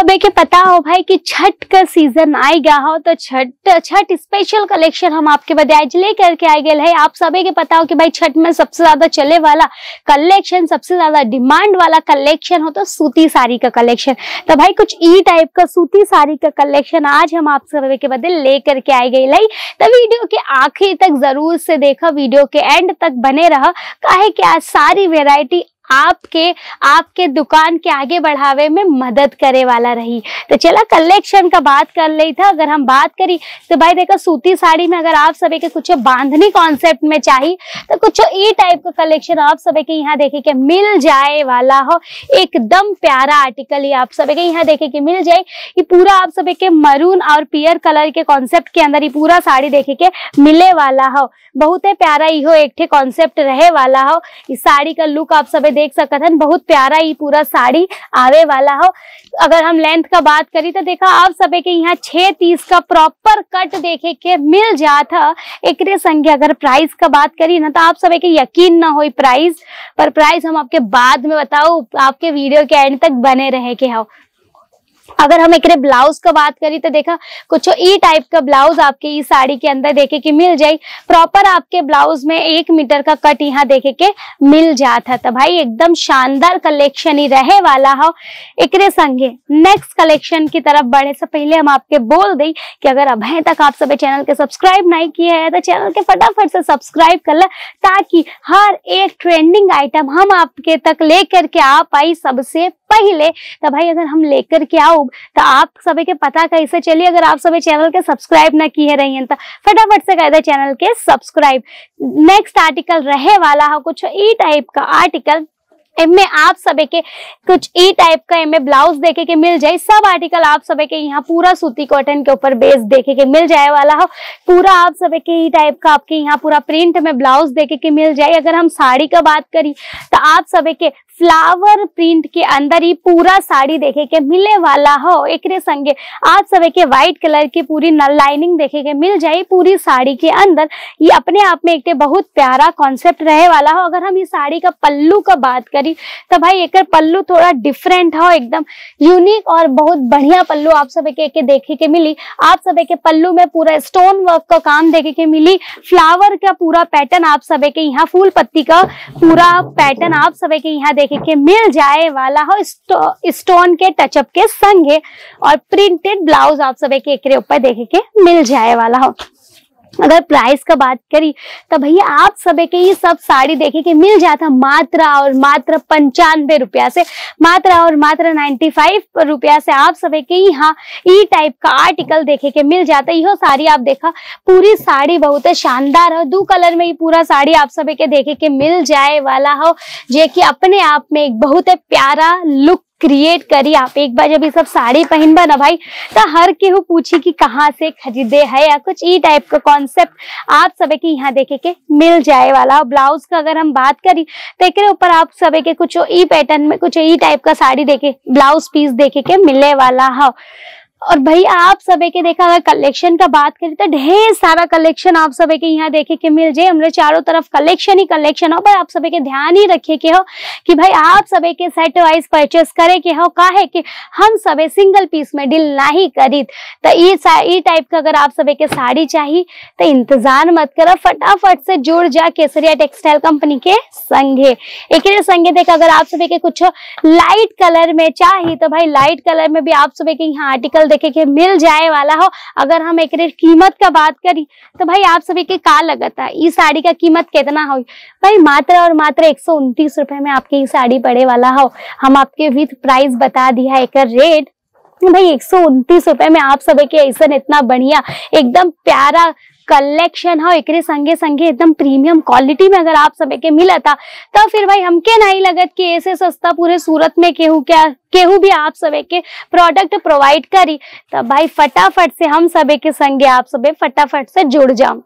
सबे के पता हो भाई कि छठ का सीजन आ गया हो, तो छठ स्पेशल कलेक्शन हम आपके बजाय लेकर के आ गए है। आप सबे के पता हो कि भाई छठ में सबसे ज्यादा चले वाला कलेक्शन, सबसे ज्यादा डिमांड वाला कलेक्शन हो तो सूती साड़ी का कलेक्शन। तो भाई कुछ ई टाइप का सूती साड़ी का कलेक्शन आज हम आप सबे के बदले लेकर के आ गए लाई। तो वीडियो के आखिर तक जरूर से देखा, वीडियो के एंड तक बने रहा, काहे कि आज सारी वेराइटी आपके दुकान के आगे बढ़ावे में मदद करे वाला रही। तो चला कलेक्शन का बात कर ली था। अगर हम बात करी तो भाई देखो सूती साड़ी में अगर आप सभी के कुछ बांधनी कॉन्सेप्ट में चाहिए तो कुछ ई टाइप का कलेक्शन आप सभी के यहाँ देखे के मिल जाए वाला हो। एकदम प्यारा आर्टिकल ही आप सभी के यहाँ देखे के मिल जाए। ये पूरा आप सभी के मरून और पियर कलर के कॉन्सेप्ट के अंदर ये पूरा साड़ी देखे के मिले वाला हो। बहुत ही प्यारा इहो एक ठे कॉन्सेप्ट रहे वाला हो। इस साड़ी का लुक आप सभी देख सकते हैं, बहुत प्यारा ही पूरा साड़ी आवे वाला हो। अगर हम लेंथ का बात करी तो देखा आप सभी के यहाँ 6:30 का प्रॉपर कट देखे के मिल जाता। एकरे संगे अगर प्राइस का बात करी ना तो आप सभी के यकीन ना हो प्राइस पर, प्राइस हम आपके बाद में बताओ, आपके वीडियो के एंड तक बने रहे के हो। अगर हम एक ब्लाउज का बात करी तो देखा कुछ ई टाइप का ब्लाउज आपके इस साड़ी के अंदर देखे के मिल जाए। प्रॉपर आपके ब्लाउज में 1 मीटर का कट यहाँ देखे के मिल जाता। तो भाई एकदम शानदार कलेक्शन ही रहे वाला हो। एकरे संगे नेक्स्ट कलेक्शन की तरफ बढ़े से पहले हम आपके बोल दें कि अगर अभी तक आप सभी चैनल के सब्सक्राइब नहीं किए हैं तो चैनल के फटाफट से सब्सक्राइब कर ले, ताकि हर एक ट्रेंडिंग आइटम हम आपके तक लेकर के आ पाई सबसे पहले। तो भाई अगर हम लेकर के आओ तो आप सभी के पता कैसे चलिए। अगर आप सभी चैनल के सब्सक्राइब ना किए रही हैं तो फटाफट से कर दे चैनल के सब्सक्राइब। नेक्स्ट आर्टिकल रहे वाला हो कुछ ई टाइप का आर्टिकल। इनमें आप सभी के कुछ ई टाइप का इनमें ब्लाउज देखे के मिल जाए। सब आर्टिकल आप सभी के यहाँ पूरा सूती कॉटन के ऊपर बेस देखे के मिल जाए वाला हो। पूरा आप सभी के ई टाइप का आपके यहाँ पूरा प्रिंट में ब्लाउज देखे के मिल जाए। अगर हम साड़ी का बात करी तो आप सभी के फ्लावर प्रिंट के अंदर ही पूरा साड़ी देखे के मिले वाला हो। एकरे संगे आप सभी के व्हाइट कलर की पूरी नल लाइनिंग देखे के मिल जाए पूरी साड़ी के अंदर। ये अपने आप में एक बहुत प्यारा कॉन्सेप्ट रहे वाला हो। अगर हम इस साड़ी का पल्लू का बात करी तो भाई एक पल्लू थोड़ा डिफरेंट हो, एकदम यूनिक और बहुत बढ़िया पल्लू आप सभी के देखे के मिली। आप सभी के पल्लू में पूरा स्टोन वर्क का काम देखे के मिली। फ्लावर का पूरा पैटर्न आप सभी के यहाँ, फूल पत्ती का पूरा पैटर्न आप सभी के यहाँ देखे के मिल जाए वाला हो स्टोन के टचअप के संगे। और प्रिंटेड ब्लाउज आप सभी के एक ऊपर देखे के मिल जाए वाला हो। अगर प्राइस का बात करी तो भैया आप सभी के ये सब साड़ी देखे के मिल जाता मात्र 95 रुपया से, मात्र 95 रुपया से आप सभी के यहाँ ई टाइप का आर्टिकल देखे के मिल जाता। यह साड़ी आप देखा पूरी साड़ी बहुत शानदार हो। 2 कलर में ये पूरा साड़ी आप सभी के देखे के मिल जाए वाला हो, जो कि अपने आप में एक बहुत प्यारा लुक क्रिएट करी। आप एक बार जब ये सब साड़ी पहन बा ना भाई तो हर केहू पूछी कि कहाँ से खरीदे है, या कुछ ई टाइप का कॉन्सेप्ट आप सभी के यहाँ देखे के मिल जाए वाला। ब्लाउज का अगर हम बात करी तो एक ऊपर आप सभी के कुछ ई पैटर्न में कुछ ई टाइप का साड़ी देखे ब्लाउज पीस देखे के मिले वाला है। और भाई आप सभी के देखा अगर कलेक्शन का बात करें तो ढेर सारा कलेक्शन आप सभी के यहाँ देखे के मिल जाए। हमने चारों तरफ कलेक्शन ही कलेक्शन हो, पर आप सभी के ध्यान ही रखे के हो कि भाई आप सभी के सेट वाइज परचेस करे के हो। काहे कि हम सभी सिंगल पीस में डील नहीं करी। तो ये टाइप का अगर आप सभी के साड़ी चाहिए तो इंतजार मत करो, फटाफट से जुड़ जा केसरिया टेक्सटाइल कंपनी के संगे। एक संगे देखा अगर आप सभी के कुछ लाइट कलर में चाहिए तो भाई लाइट कलर में भी आप सभी के यहाँ आर्टिकल देखे के मिल जाए वाला हो। अगर हम एक कीमत का बात करी तो भाई आप सभी के का लगता है इस साड़ी का कीमत कितना हो भाई? मात्र 129 रुपए में आपकी ये साड़ी पड़े वाला हो। हम आपके विथ प्राइस बता दिया एक रेट भाई 129 रुपए में आप सभी के ऐसा इतना बढ़िया एकदम प्यारा कलेक्शन हो। एक संगे संगे एकदम प्रीमियम क्वालिटी में अगर आप सभी के मिला था तो फिर भाई हमके नहीं लगत कि ऐसे सस्ता पूरे सूरत में केहू भी आप सभी के प्रोडक्ट प्रोवाइड करी। तो भाई फटाफट से हम सभी के संगे आप सभी फटाफट से जुड़ जाओ।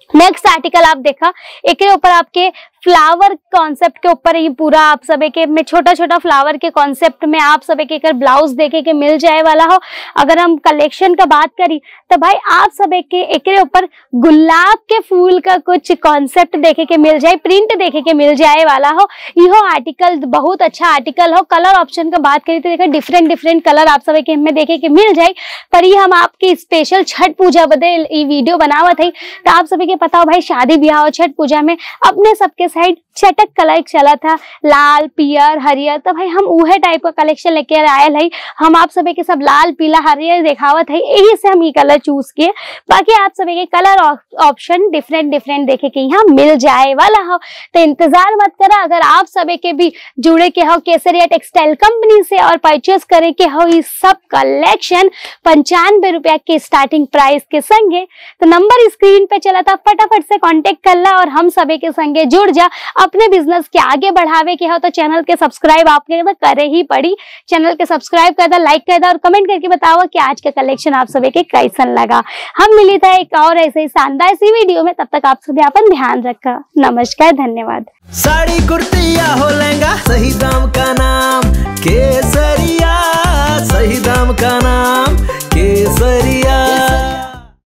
नेक्स्ट आर्टिकल आप देखा, एक के ऊपर आपके फ्लावर कॉन्सेप्ट के ऊपर ये पूरा आप सभी के में छोटा छोटा फ्लावर के कॉन्सेप्ट में आप सभी के ब्लाउज देखे के मिल जाए वाला हो। अगर हम कलेक्शन का बात करी तो भाई आप सभी के एक के ऊपर गुलाब के फूल का कुछ कॉन्सेप्ट देखे के मिल जाए, प्रिंट देखे के मिल जाए वाला हो। यह आर्टिकल बहुत अच्छा आर्टिकल हो। कलर ऑप्शन का बात करी तो देखा डिफरेंट डिफरेंट कलर आप सभी के हमें देखे के मिल जाए। पर ये हम आपकी स्पेशल छठ पूजा बदे ये वीडियो बनावत है। तो आप सभी के पता हो भाई शादी ब्याह और छठ पूजा में अपने सबके साइड चटक कलर चला था, लाल पियर हरियर। तो भाई हम उहे टाइप का कलेक्शन लेके आयल है। हम आप सभी के सब लाल पीला हरियर दिखावत है, यही से हम ये कलर चूज किए। बाकी आप सभी के कलर ऑप्शन डिफरेंट डिफरेंट देखे के यहाँ मिल जाए वाला हो। तो इंतजार मत करा। अगर आप सभी के भी जुड़े के हो केसरिया टेक्सटाइल कंपनी से और परचेस करे के हो ये सब कलेक्शन 95 रुपया के स्टार्टिंग प्राइस के संगे, तो नंबर स्क्रीन पे चला था, फटाफट से कांटेक्ट कर ला और हम सभी के संगे जुड़ जा। अपने बिजनेस के आगे बढ़ावे के हो तो चैनल के सब्सक्राइब आपके तो करे ही पड़ी। चैनल के सब्सक्राइब कर दा, लाइक कर दा और कमेंट करके बताओ कि आज का कलेक्शन आप सभी के कैसन लगा। हम मिली था एक और ऐसे ही शानदार सी वीडियो में, तब तक आप सभी अपन ध्यान रखा। नमस्कार, धन्यवाद। साड़ी कुर्ती या हो लहंगा, सही दाम का नाम केसरिया, सही दाम का नाम केसरिया।